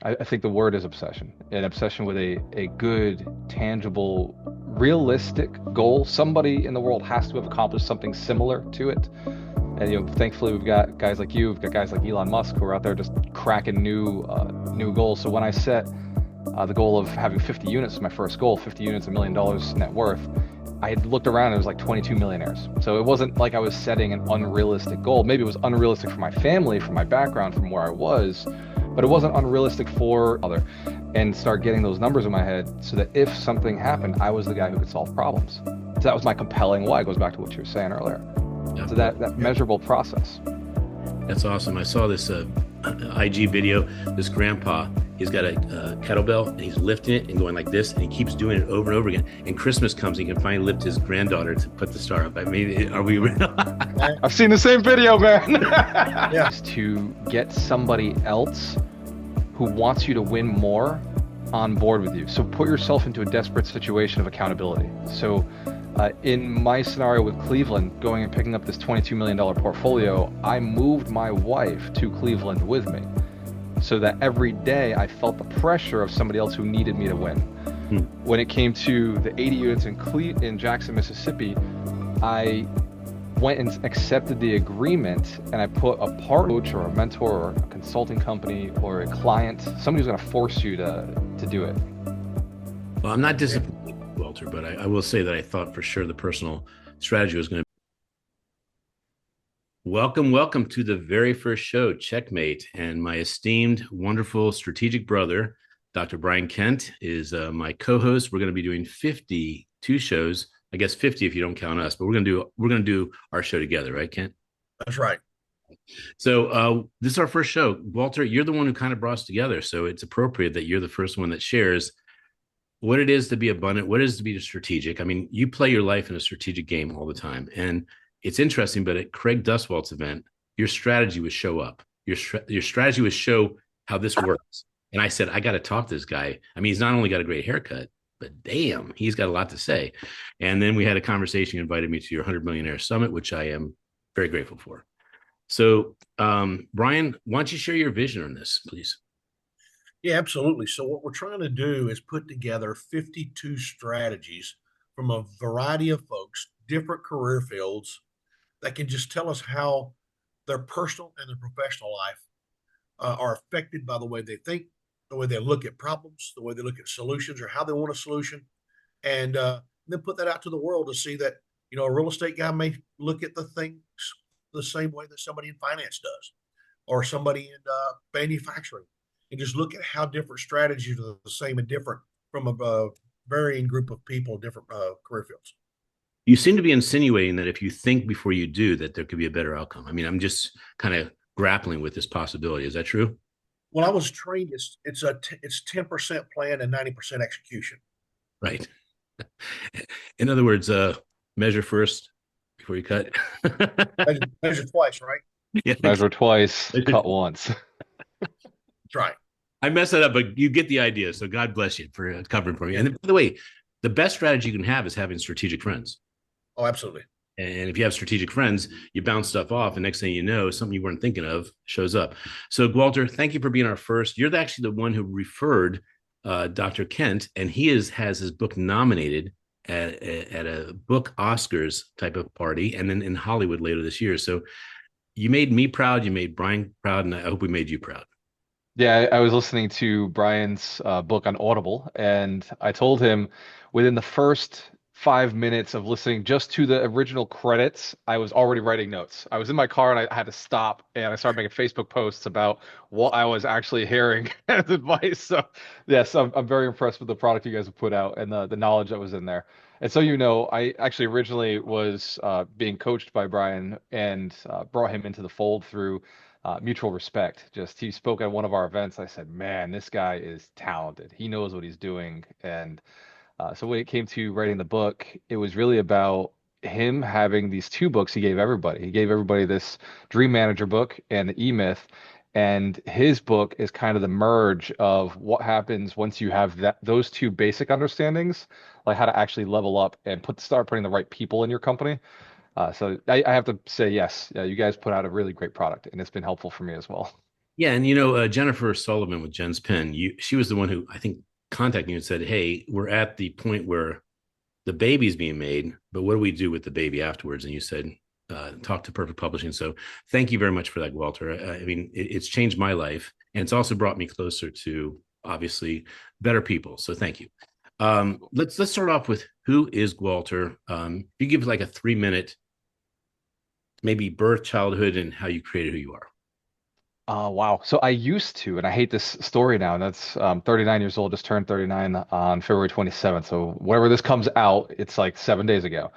I think the word is obsession. An obsession with a good, tangible, realistic goal. Somebody in the world has to have accomplished something similar to it. And thankfully we've got guys like you, we've got guys like Elon Musk who are out there just cracking new goals. So when I set the goal of having 50 units, my first goal, 50 units, $1 million net worth, I had looked around, it was like 22 millionaires. So it wasn't like I was setting an unrealistic goal. Maybe it was unrealistic for my family, for my background, from where I was, but it wasn't unrealistic for other. And start getting those numbers in my head so that if something happened, I was the guy who could solve problems. So that was my compelling why. It goes back to what you were saying earlier. Yeah. So that measurable process. That's awesome. I saw this IG video. This grandpa, he's got a kettlebell and he's lifting it and going like this, and he keeps doing it over and over again. And Christmas comes, and he can finally lift his granddaughter to put the star up. I mean, are we? I've seen the same video, man. Yeah. To get somebody else who wants you to win more on board with you. So put yourself into a desperate situation of accountability. So in my scenario with Cleveland, going and picking up this $22 million portfolio, I moved my wife to Cleveland with me so that every day I felt the pressure of somebody else who needed me to win. When it came to the 80 units in Jackson, Mississippi, I went and accepted the agreement, and I put a coach or a mentor or a consulting company or a client, somebody who's going to force you to do it. Well, I'm not disappointed, Walter, but I will say that I thought for sure the personal strategy was going to. Welcome to the very first show, Checkmate. And my esteemed, wonderful, strategic brother, Dr. Brian Kent, is my co-host. We're going to be doing 52 shows. I guess 50 if you don't count us, but we're going to do our show together, right, Kent? That's right. So this is our first show. Walter, you're the one who kind of brought us together. So it's appropriate that you're the first one that shares what it is to be abundant, what it is to be strategic. I mean, you play your life in a strategic game all the time. And it's interesting, but at Craig Duswalt's event, your strategy was show up. Your strategy was show how this works. And I said, I got to talk to this guy. I mean, he's not only got a great haircut, but damn, he's got a lot to say. And then we had a conversation. You invited me to your 100 Millionaire Summit, which I am very grateful for. So, Brian, why don't you share your vision on this, please? Yeah, absolutely. So what we're trying to do is put together 52 strategies from a variety of folks, different career fields, that can just tell us how their personal and their professional life are affected by the way they think, the way they look at problems, the way they look at solutions, or how they want a solution, and then put that out to the world to see that a real estate guy may look at the things the same way that somebody in finance does, or somebody in manufacturing, and just look at how different strategies are the same and different from a varying group of people, different career fields. You seem to be insinuating that if you think before you do, that there could be a better outcome. I mean, I'm just kind of grappling with this possibility. Is that true? When I was trained, it's 10% plan and 90% execution. Right. In other words, measure first before you cut. Measure twice, right? Yeah. Measure twice, cut once. That's right. I messed that up, but you get the idea. So God bless you for covering for me. And by the way, the best strategy you can have is having strategic friends. Oh, absolutely. And if you have strategic friends, you bounce stuff off, and next thing you know, something you weren't thinking of shows up. So, Gualter, thank you for being our first. You're actually the one who referred Dr. Kent, and he has his book nominated at a book Oscars type of party, and then in Hollywood later this year. So, you made me proud, you made Brian proud, and I hope we made you proud. Yeah, I was listening to Brian's book on Audible, and I told him within the first 5 minutes of listening just to the original credits, I was already writing notes. I was in my car and I had to stop, and I started making Facebook posts about what I was actually hearing as advice. So, yes, I'm very impressed with the product you guys have put out and the knowledge that was in there. And so, I actually originally was being coached by Brian and brought him into the fold through mutual respect. Just he spoke at one of our events. I said, man, this guy is talented. He knows what he's doing. And so when it came to writing the book, it was really about him having these two books he gave everybody. He gave everybody this Dream Manager book and the E-Myth. And his book is kind of the merge of what happens once you have those two basic understandings, like how to actually level up and start putting the right people in your company. So I have to say, yes, you guys put out a really great product, and it's been helpful for me as well. Yeah, and Jennifer Sullivan with Jen's Pen, she was the one who I think contacted you and said, "Hey, we're at the point where the baby's being made, but what do we do with the baby afterwards?" And you said, "Talk to Perfect Publishing." So thank you very much for that, Walter. I mean, it's changed my life, and it's also brought me closer to obviously better people. So thank you. Let's start off with who is Gualter. You give like a 3-minute, maybe birth, childhood, and how you created who you are. Wow. So I used to, and I hate this story now. And that's 39 years old, just turned 39 on February 27th. So whenever this comes out, it's like 7 days ago.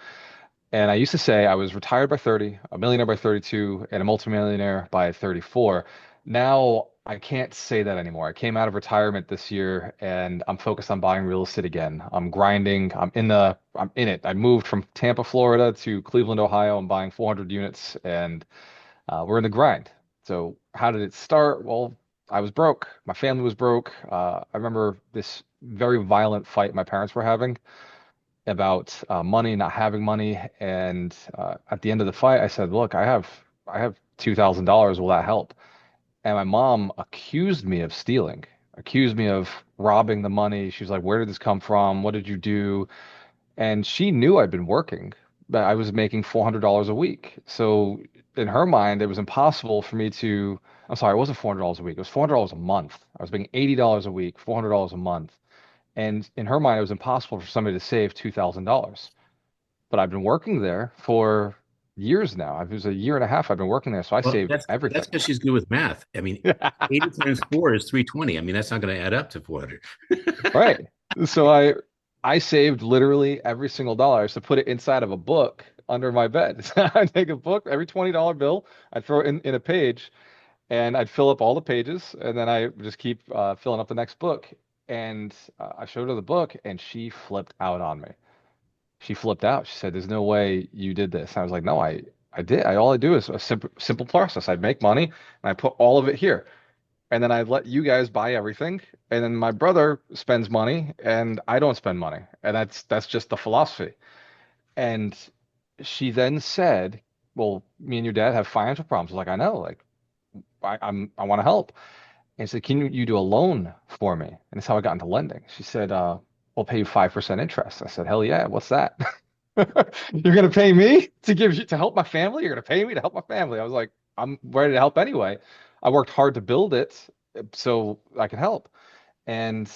And I used to say I was retired by 30, a millionaire by 32, and a multimillionaire by 34. Now I can't say that anymore. I came out of retirement this year and I'm focused on buying real estate again. I'm grinding. I'm in it. I moved from Tampa, Florida to Cleveland, Ohio. I'm buying 400 units and we're in the grind. So how did it start? Well, I was broke. My family was broke. I remember this very violent fight my parents were having about money, not having money. And at the end of the fight, I said, "Look, I have $2,000. Will that help?" And my mom accused me of stealing, accused me of robbing the money. She was like, "Where did this come from? What did you do?" And she knew I'd been working, but I was making $400 a week. So in her mind, it was impossible for me to. I'm sorry, it wasn't $400 a week. It was $400 a month. I was making $80 a week, $400 a month. And in her mind, it was impossible for somebody to save $2,000. But I've been working there for years now. It was a year and a half I've been working there, so I Well, saved that's everything. because she's good with math. I mean, 80 times 4 is 320. I mean, that's not going to add up to 400. Right. So I saved literally every single dollar. I used to put it inside of a book under my bed. I'd take a book, every $20 bill, I'd throw it in a page, and I'd fill up all the pages, and then I would just keep filling up the next book. And I showed her the book, and she flipped out on me. She flipped out. She said, "There's no way you did this." I was like, "No, I did. All I do is a simple process. I'd make money, and I put all of it here, and then I let you guys buy everything, and then my brother spends money, and I don't spend money, and that's just the philosophy." And she then said, "Well, me and your dad have financial problems." I was like, "I know. Like, I want to help." And said, "Can you do a loan for me?" And that's how I got into lending. She said, "We'll pay you 5% interest." I said, "Hell yeah, what's that?" You're gonna pay me to help my family? You're gonna pay me to help my family? I was like, I'm ready to help anyway. I worked hard to build it so I could help. And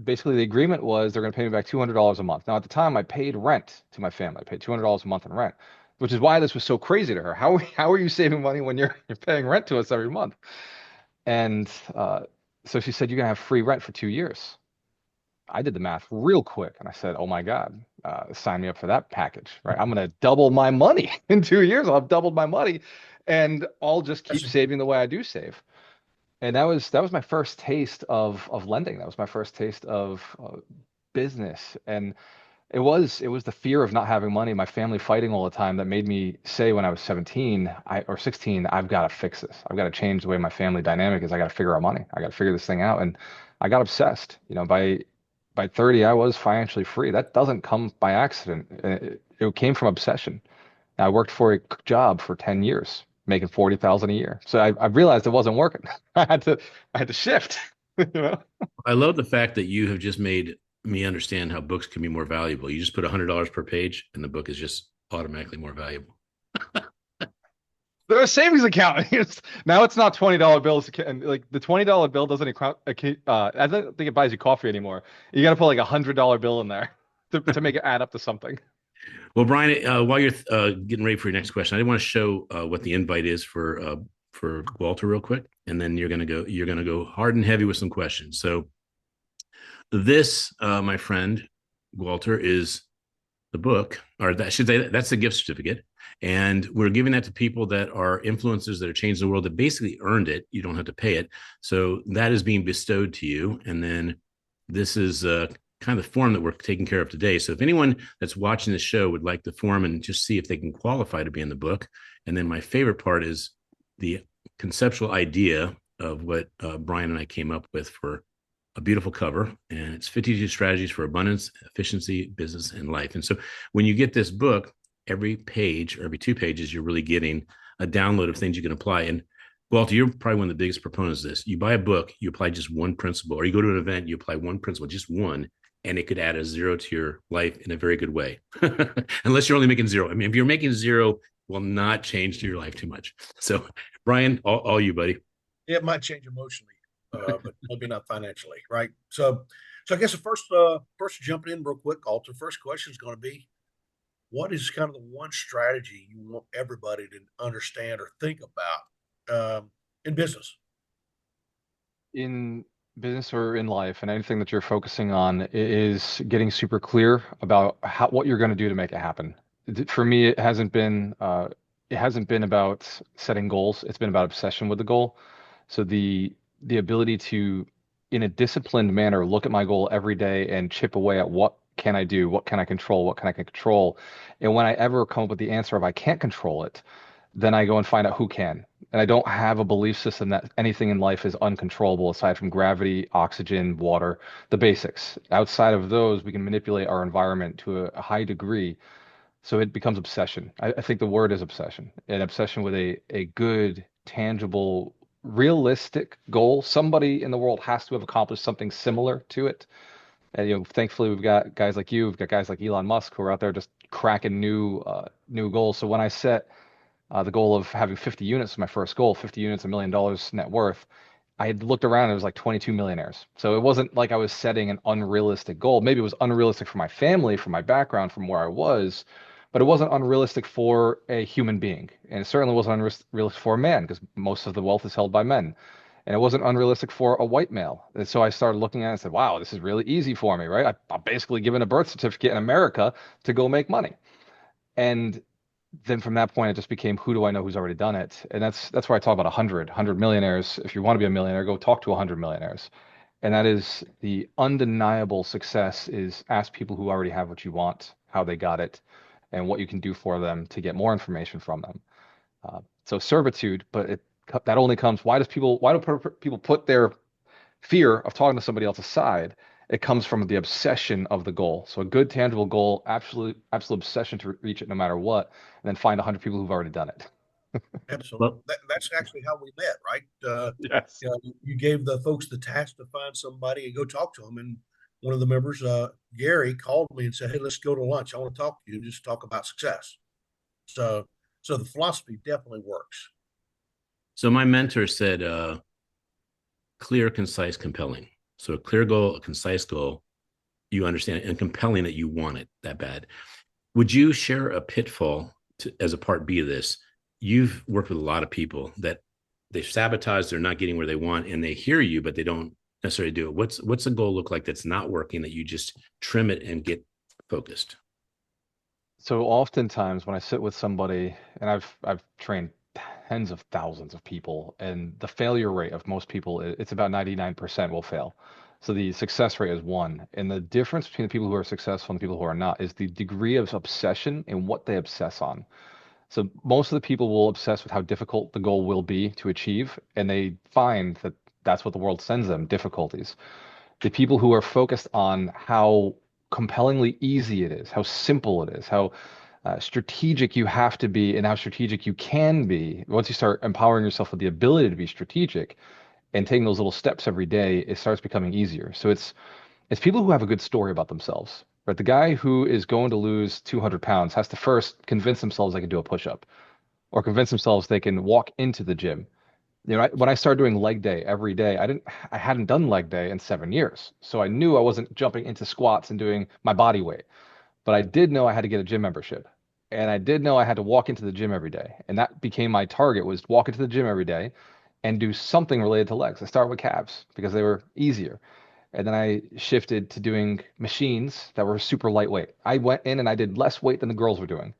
basically the agreement was they're gonna pay me back $200 a month. Now at the time I paid rent to my family. I paid $200 a month in rent, which is why this was so crazy to her. How are you saving money when you're paying rent to us every month? And so she said, "You're gonna have free rent for 2 years." I did the math real quick and I said, "Oh my God, sign me up for that package, right? I'm going to double my money in 2 years. I'll have doubled my money and I'll just keep That's saving the way I do save." And that was my first taste of lending. That was my first taste of business. And it was the fear of not having money, my family fighting all the time that made me say when I was 17 or 16, I've got to fix this. I've got to change the way my family dynamic is. I got to figure out money. I got to figure this thing out. And I got obsessed. By 30, I was financially free. That doesn't come by accident. It came from obsession. I worked for a job for 10 years, making 40,000 a year. So I realized it wasn't working. I had to shift, you know? I love the fact that you have just made me understand how books can be more valuable. You just put $100 per page, and the book is just automatically more valuable. They're a savings account. Now it's not $20 bills. And like the $20 bill doesn't account. I don't think it buys you coffee anymore. You got to put like $100 bill in there to make it add up to something. Well, Brian, while you're getting ready for your next question, I want to show what the invite is for Walter real quick, and then you're gonna go hard and heavy with some questions. So this, my friend Walter, is the book, or that should say that's the gift certificate. And we're giving that to people that are influencers that are changing the world that basically earned it. You don't have to pay it. So that is being bestowed to you. And then this is kind of the form that we're taking care of today. So if anyone that's watching the show would like the form and just see if they can qualify to be in the book. And then my favorite part is the conceptual idea of what Brian and I came up with for a beautiful cover, and it's 52 strategies for abundance, efficiency, business, and life. And so when you get this book, every page or every 2 pages, you're really getting a download of things you can apply. And Walter, you're probably one of the biggest proponents of this. You buy a book, you apply just one principle, or you go to an event, you apply one principle, just one, and it could add a zero to your life in a very good way. Unless you're only making zero. I mean, if you're making zero, will not change your life too much. So, Brian, all you, buddy. It might change emotionally, but maybe not financially, right? So I guess the first jumping in real quick, Alter. First question is going to be, what is kind of the one strategy you want everybody to understand or think about in business? In business or in life, and anything that you're focusing on is getting super clear about what you're going to do to make it happen. For me, it hasn't been about setting goals. It's been about obsession with the goal. So the ability to, in a disciplined manner, look at my goal every day and chip away at what can I do, what can I control, what can I control. And when I ever come up with the answer of I can't control it, then I go and find out who can. And I don't have a belief system that anything in life is uncontrollable aside from gravity, oxygen, water, the basics. Outside of those, we can manipulate our environment to a high degree. So it becomes obsession. I think the word is obsession, an obsession with a good, tangible, realistic goal. Somebody in the world has to have accomplished something similar to it. And thankfully, we've got guys like you, we've got guys like Elon Musk who are out there just cracking new goals. So when I set the goal of having 50 units was my first goal, 50 units, $1 million net worth. I had looked around, and it was like 22 millionaires. So it wasn't like I was setting an unrealistic goal. Maybe it was unrealistic for my family, for my background, from where I was, but it wasn't unrealistic for a human being. And it certainly wasn't unrealistic for a man because most of the wealth is held by men. And it wasn't unrealistic for a white male. And so I started looking at it and said, wow, this is really easy for me, right? I'm basically given a birth certificate in America to go make money. And then from that point, it just became who do I know who's already done it? And that's where I talk about 100 millionaires. If you want to be a millionaire, go talk to 100 millionaires. And that is the undeniable success is ask people who already have what you want, how they got it, and what you can do for them to get more information from them. So servitude, but that only comes. Why do people put their fear of talking to somebody else aside? It comes from the obsession of the goal. So a good tangible goal, absolute obsession to reach it no matter what, and then find 100 people who've already done it. Absolutely. Well, That's actually how we met, right? Yes. You gave the folks the task to find somebody and go talk to them. And one of the members, Gary, called me and said, "Hey, let's go to lunch. I want to talk to you and just talk about success." So, so the philosophy definitely works. so my mentor said, clear, concise, compelling. So a clear goal, a concise goal, you understand it, and compelling that you want it that bad. Would you share a pitfall as a part B of this? You've worked with a lot of people that they sabotage, they're not getting where they want, and they hear you, but they don't necessarily do it. What's a goal look like that's not working that you just trim it and get focused? So oftentimes when I sit with somebody, and I've trained tens of thousands of people, and the failure rate of most people, it's about 99% will fail. So the success rate is one. And the difference between the people who are successful and the people who are not is the degree of obsession and what they obsess on. So most of the people will obsess with how difficult the goal will be to achieve, and they find that that's what the world sends them, difficulties. The people who are focused on how compellingly easy it is, how simple it is, how strategic you have to be, and how strategic you can be. Once you start empowering yourself with the ability to be strategic and taking those little steps every day, it starts becoming easier. So it's people who have a good story about themselves. Right? The guy who is going to lose 200 pounds has to first convince themselves they can do a push-up or convince themselves they can walk into the gym. When I started doing leg day every day, I hadn't done leg day in 7 years. So I knew I wasn't jumping into squats and doing my body weight, but I did know I had to get a gym membership. And I did know I had to walk into the gym every day. And that became my target was walk into the gym every day and do something related to legs. I started with calves because they were easier. And then I shifted to doing machines that were super lightweight. I went in and I did less weight than the girls were doing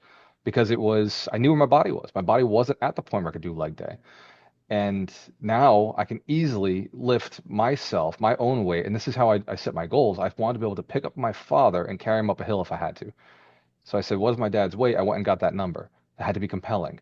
because I knew where my body was. My body wasn't at the point where I could do leg day. And now I can easily lift myself, my own weight. And this is how I set my goals. I wanted to be able to pick up my father and carry him up a hill if I had to. So I said, what is my dad's weight? I went and got that number. It had to be compelling.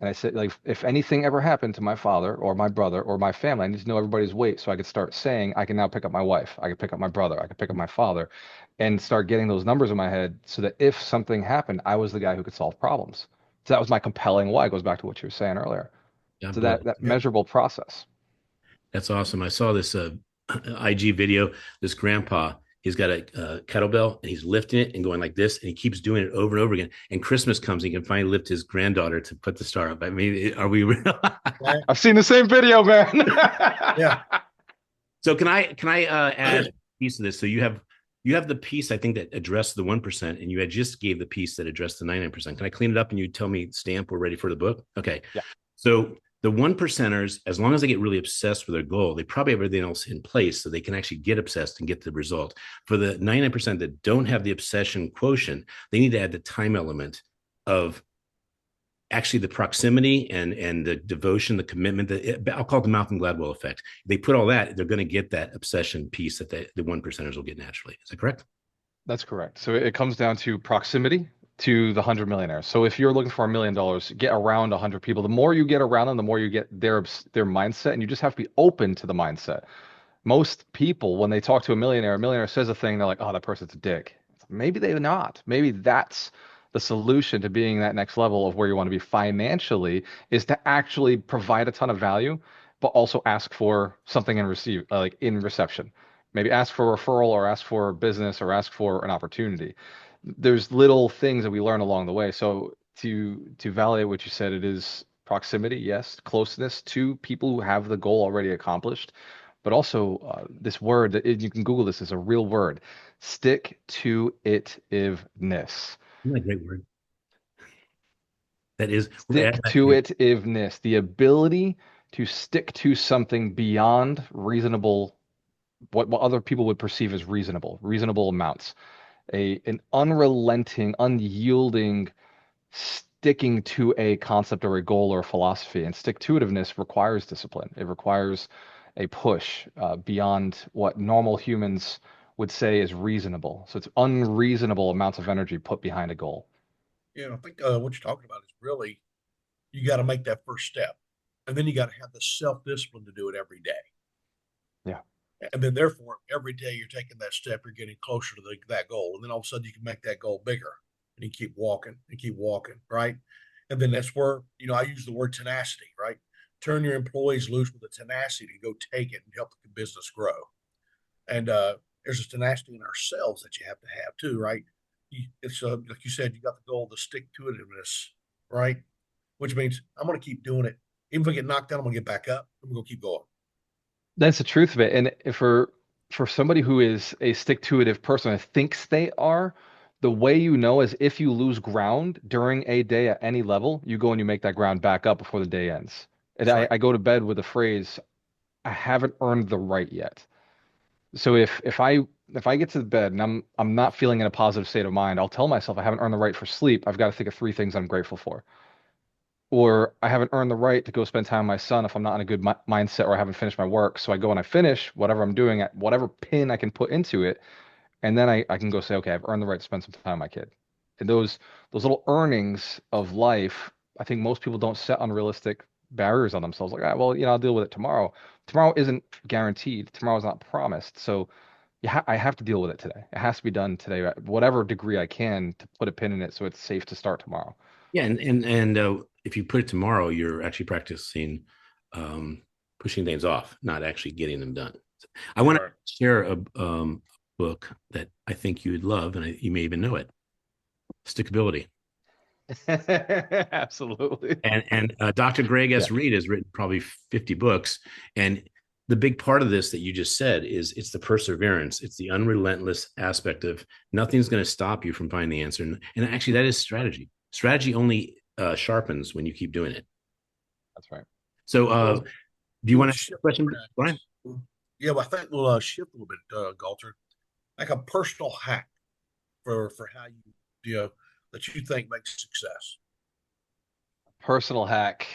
And I said, like, if anything ever happened to my father or my brother or my family, I need to know everybody's weight so I could start saying, I can now pick up my wife. I could pick up my brother. I could pick up my father and start getting those numbers in my head so that if something happened, I was the guy who could solve problems. So that was my compelling why. It goes back to what you were saying earlier. God So bless. that Yeah. measurable process. That's awesome. I saw this IG video. This grandpa, he's got a kettlebell and he's lifting it and going like this, and he keeps doing it over and over again. And Christmas comes, he can finally lift his granddaughter to put the star up. I mean, are we real? Right. I've seen the same video, man. Yeah. So can I add a piece of this? So you have the piece I think that addressed the 1%, and you had just gave the piece that addressed the 99%. Can I clean it up and you tell me stamp we're ready for the book? Okay. Yeah. So the 1%ers, as long as they get really obsessed with their goal, they probably have everything else in place so they can actually get obsessed and get the result. For the 99% that don't have the obsession quotient, they need to add the time element of actually the proximity and the devotion, the commitment. I'll call it the Malcolm Gladwell effect. They put all that, they're going to get that obsession piece that the 1%ers will get naturally. Is that correct? That's correct. So it comes down to proximity to the 100 millionaires. So if you're looking for $1 million, get around 100 people. The more you get around them, the more you get their mindset, and you just have to be open to the mindset. Most people, when they talk to a millionaire says a thing, they're like, "Oh, that person's a dick." Maybe they're not. Maybe that's the solution to being that next level of where you want to be financially, is to actually provide a ton of value, but also ask for something in receive, like in reception. Maybe ask for a referral, or ask for business, or ask for an opportunity. There's little things that we learn along the way. So to validate what you said, it is proximity, yes, closeness to people who have the goal already accomplished, but also this word that you can Google, this is a real word, stick-to-itiveness. Isn't that a great word? That is, we're Stick to itiveness, the ability to stick to something beyond reasonable, what other people would perceive as reasonable amounts. An unrelenting, unyielding sticking to a concept or a goal or a philosophy. And stick-to-itiveness requires discipline. It requires a push beyond what normal humans would say is reasonable. So it's unreasonable amounts of energy put behind a goal. Yeah. I think what you're talking about is really, you got to make that first step. And then you got to have the self discipline to do it every day. Yeah. And then, therefore, every day you're taking that step, you're getting closer to that goal. And then all of a sudden, you can make that goal bigger, and you keep walking, right? And then that's where, I use the word tenacity, right? Turn your employees loose with the tenacity to go take it and help the business grow. And there's a tenacity in ourselves that you have to have too, right? It's like you said, you got the goal to stick to itiveness, right? Which means I'm going to keep doing it. Even if I get knocked down, I'm going to get back up. I'm going to keep going. That's the truth of it. And for somebody who is a stick-to-itive person and thinks they are, the way you know is if you lose ground during a day at any level, you go and you make that ground back up before the day ends. And That's right. I go to bed with the phrase, I haven't earned the right yet. So if I get to the bed and I'm not feeling in a positive state of mind, I'll tell myself I haven't earned the right for sleep. I've got to think of three things I'm grateful for. Or I haven't earned the right to go spend time with my son if I'm not in a good mindset, or I haven't finished my work. So I go and I finish whatever I'm doing at whatever pin I can put into it, and then I can go say, okay, I've earned the right to spend some time with my kid. And those little earnings of life, I think most people don't set unrealistic barriers on themselves. Like, well, I'll deal with it tomorrow. Tomorrow isn't guaranteed. Tomorrow's not promised. So I have to deal with it today. It has to be done today, at whatever degree I can, to put a pin in it so it's safe to start tomorrow. Yeah, and if you put it tomorrow, you're actually practicing pushing things off, not actually getting them done. I want to Right. share a book that I think you would love, and you may even know it. Stickability. Absolutely. And Dr. Greg Yeah. S. Reed has written probably 50 books, and the big part of this that you just said is it's the perseverance, it's the unrelentless aspect of nothing's going to stop you from finding the answer, and actually that is strategy. Strategy only sharpens when you keep doing it. That's right. So, Well, do you we'll want to ask a shift question, Brian? tracks. Yeah, well, I think we'll shift a little bit, Galter. Like a personal hack for how that you think makes success. Personal hack.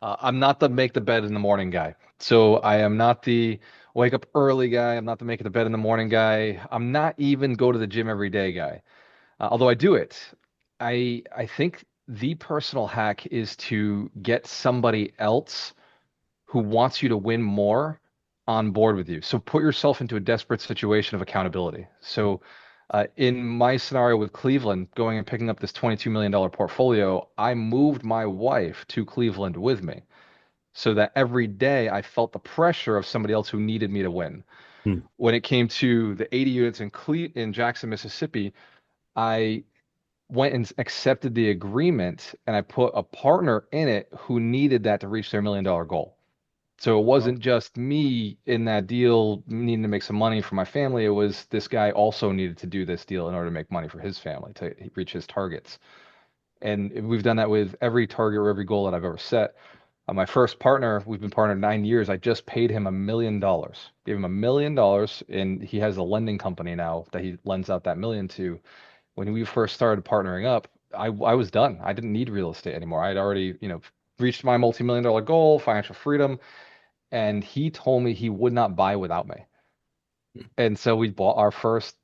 I'm not the make the bed in the morning guy. So I am not the wake up early guy. I'm not the make the bed in the morning guy. I'm not even go to the gym every day guy. Although I do it. I think the personal hack is to get somebody else who wants you to win more on board with you. So put yourself into a desperate situation of accountability. So in my scenario with Cleveland, going and picking up this $22 million portfolio, I moved my wife to Cleveland with me. so that every day I felt the pressure of somebody else who needed me to win. Hmm. When it came to the 80 units in Jackson, Mississippi, I went and accepted the agreement and I put a partner in it who needed that to reach their $1 million goal. So it Oh, wasn't just me in that deal needing to make some money for my family. It was this guy also needed to do this deal in order to make money for his family to reach his targets. And we've done that with every target or every goal that I've ever set. My first partner, we've been partnered 9 years. I just paid him $1 million. Gave him $1 million, and he has a lending company now that he lends out that million to. When we first started partnering up, I was done. I didn't need real estate anymore. I'd already, reached my multi-million-dollar goal, financial freedom, and he told me he would not buy without me. And so we bought our first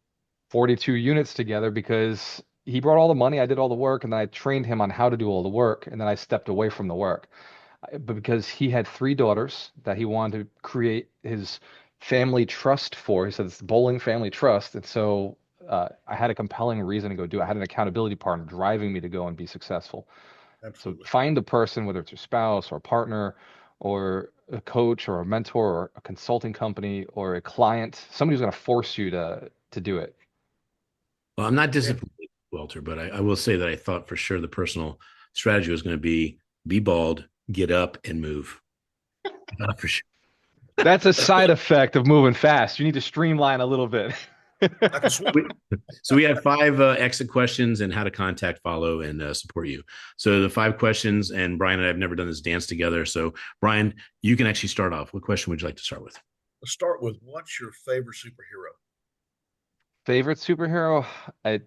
42 units together because he brought all the money, I did all the work, and then I trained him on how to do all the work, and then I stepped away from the work. But because he had three daughters that he wanted to create his family trust for, he said it's the bowling family trust, and so I had a compelling reason to go do it. I had an accountability partner driving me to go and be successful. So absolutely. find a person, whether it's your spouse or a partner or a coach or a mentor or a consulting company or a client, somebody who's going to force you to do it. Well, I'm not Yeah. disappointed, Walter, but I will say that I thought for sure the personal strategy was going to be bald, get up, and move. For sure. That's a side effect of moving fast. You need to streamline a little bit. I can swim. So we have five exit questions and how to contact, follow, and support you. So the five questions, and Brian and I have never done this dance together. So Brian, you can actually start off. What question would you like to start with? Let's start with what's your favorite superhero? Favorite superhero?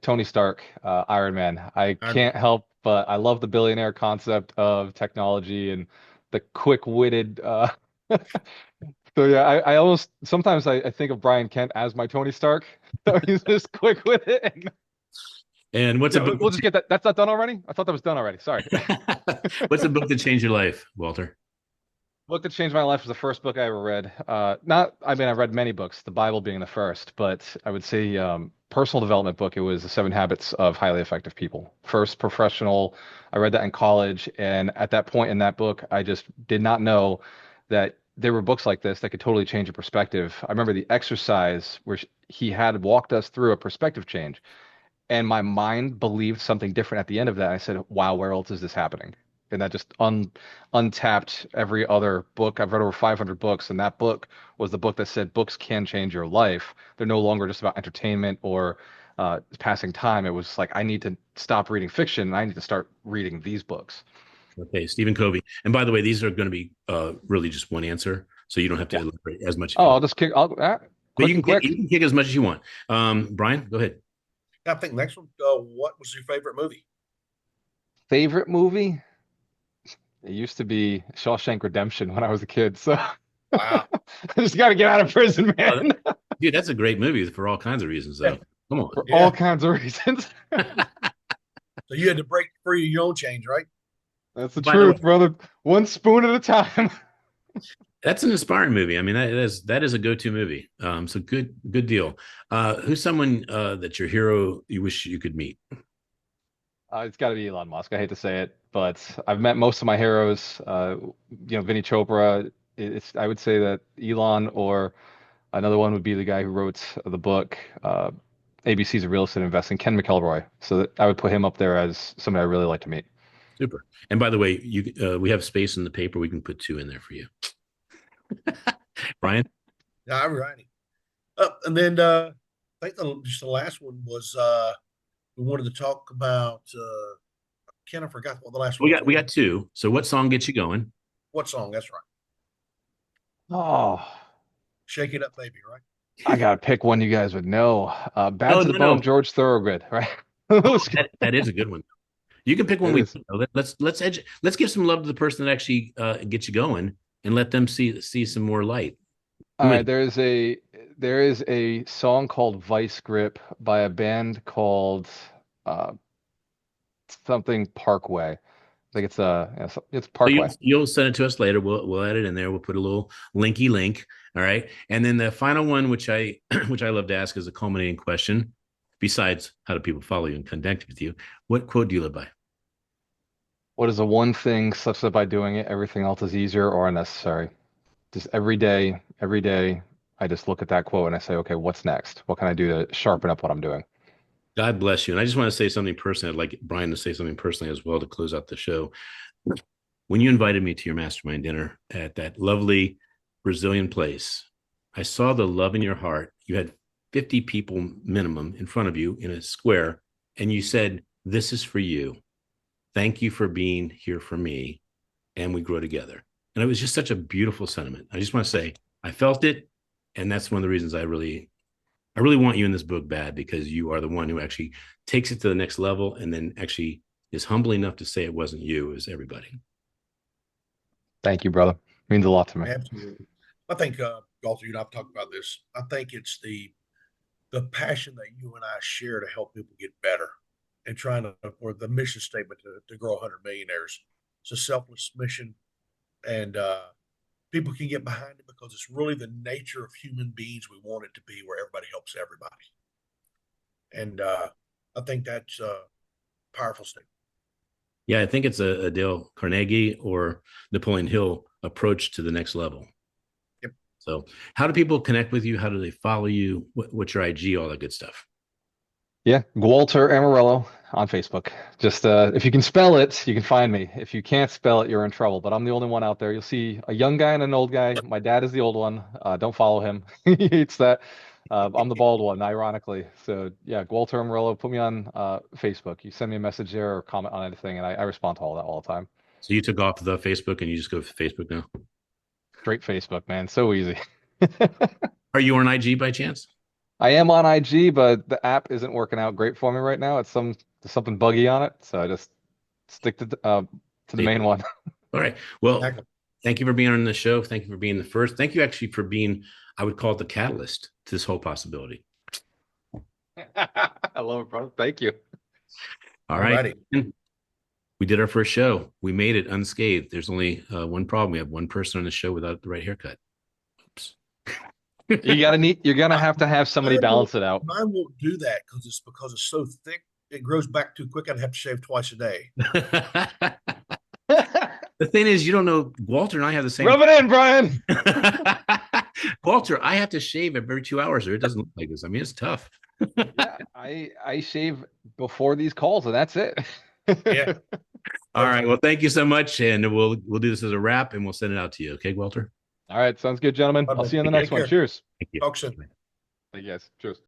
Tony Stark, Iron Man. I Iron Man. can't help but I love the billionaire concept of technology and the quick-witted. So yeah, I almost sometimes I think of Brian Kent as my Tony Stark. So he's just quick with it. And, And what's a yeah, book? we'll just get that. That's not done already? I thought that was done already. Sorry. What's a book that changed your life, Walter? Book that changed my life was the first book I ever read. Not, I mean, I read many books, the Bible being the first, but I would say personal development book. It was The 7 Habits of Highly Effective People. First professional. I read that in college, and at that point in that book, I just did not know that there were books like this that could totally change your perspective. I remember the exercise where he had walked us through a perspective change, and my mind believed something different at the end of that. I said, "Wow, where else is this happening?" And that just untapped every other book. I've read over 500 books, and that book was the book that said books can change your life. They're no longer just about entertainment or passing time. It was like I need to stop reading fiction and I need to start reading these books. Okay, Stephen Covey. And by the way, these are going to be really just one answer, so you don't have to Yeah. elaborate as much. Oh, I'll just kick. But Quick and you quick. can kick as much as you want. Brian, go ahead. I think next one. What was your favorite movie? Favorite movie? It used to be Shawshank Redemption when I was a kid. So Wow. I just got to get out of prison, Oh, man, dude, that's a great movie for all kinds of reasons, though. Come on. for all Yeah. kinds of reasons. So you had to break free of your own change, right? That's the By the way, truth, brother. One spoon at a time. that's an inspiring movie. I mean, that is a go-to movie. So good deal. Who's someone that's your hero you wish you could meet? It's got to be Elon Musk. I hate to say it, but I've met most of my heroes. Vinny Chopra. I would say that Elon or another one would be the guy who wrote the book ABC's of Real Estate Investing, Ken McElroy. So I would put him up there as somebody I really like to meet. Super. And by the way, we have space in the paper. We can put two in there for you, Brian. Yeah, I'm righty. And then I think just the last one was we wanted to talk about. Ken, I forgot what the last one We was. got two. So what song gets you going? What song? That's right. Oh, Shake It Up, Baby, right? I gotta pick one you guys would know. Bad No, to the no, Bone, no. George Thorogood, right? Oh, that is a good one. You can pick one It we is. know. Let's give some love to the person that actually gets you going and let them see some more light. All Who right, is there is a song called Vice Grip by a band called uh, something Parkway. I think it's so Parkway. you'll send it to us later. We'll add it in there. We'll put a little linky link. All right. And then the final one, which I which I love to ask is a culminating question. Besides, how do people follow you and connect with you? What quote do you live by? What is the one thing such that by doing it, everything else is easier or unnecessary? Just every day, I just look at that quote and I say, okay, what's next? What can I do to sharpen up what I'm doing? God bless you. And I just want to say something personally. I'd like Brian to say something personally as well to close out the show. When you invited me to your mastermind dinner at that lovely Brazilian place, I saw the love in your heart. You had 50 people minimum in front of you in a square, and you said, "This is for you. Thank you for being here for me." And we grow together. And it was just such a beautiful sentiment. I just want to say I felt it. And that's one of the reasons I really want you in this book bad, because you are the one who actually takes it to the next level and then actually is humble enough to say it wasn't you, it was everybody. Thank you, brother. Means a lot to me. Absolutely. I think, Gualter, you and I've talked about this. I think it's the passion that you and I share to help people get better and trying to, or the mission statement to grow 100 millionaires. It's a selfless mission, and people can get behind it because it's really the nature of human beings we want it to be, where everybody helps everybody. And I think that's a powerful statement. Yeah, I think it's a Dale Carnegie or Napoleon Hill approach to the next level. Yep. So, how do people connect with you? How do they follow you? What's your IG? All that good stuff. Yeah, Gualter Amarelo on Facebook. Just if you can spell it, you can find me. If you can't spell it, you're in trouble. But I'm the only one out there. You'll see a young guy and an old guy. My dad is the old one. Don't follow him. He hates that. I'm the bald one, ironically. So yeah, Gualter Amarelo. Put me on Facebook. You send me a message there or comment on anything, and I respond to all that all the time. So you took off the Facebook and you just go to Facebook now. Straight Facebook, man. So easy. Are you on IG by chance? I am on IG, but the app isn't working out great for me right now. There's something buggy on it, so I just stick to the main one. All right. Well, Exactly. thank you for being on the show. Thank you for being the first. Thank you actually for being, I would call it the catalyst to this whole possibility. I love it, bro. Thank you. All right. Alrighty. We did our first show. We made it unscathed. There's only one problem. We have one person on the show without the right haircut. Oops. You're gonna have to have somebody balance it out. Mine won't do that because it's so thick. It grows back too quick. I'd have to shave twice a day. The thing is, you don't know, Gualter and I have the same. Rub it in, Brian. Gualter, I have to shave every 2 hours or it doesn't look like this. I mean, it's tough. Yeah, I shave before these calls, and that's it. Yeah. All right. Well, thank you so much. And we'll do this as a wrap and we'll send it out to you. Okay, Gualter? All right, sounds good, gentlemen. I'll see you on the next one. Cheers. Thank you. Talk soon. Thank you guys. Cheers.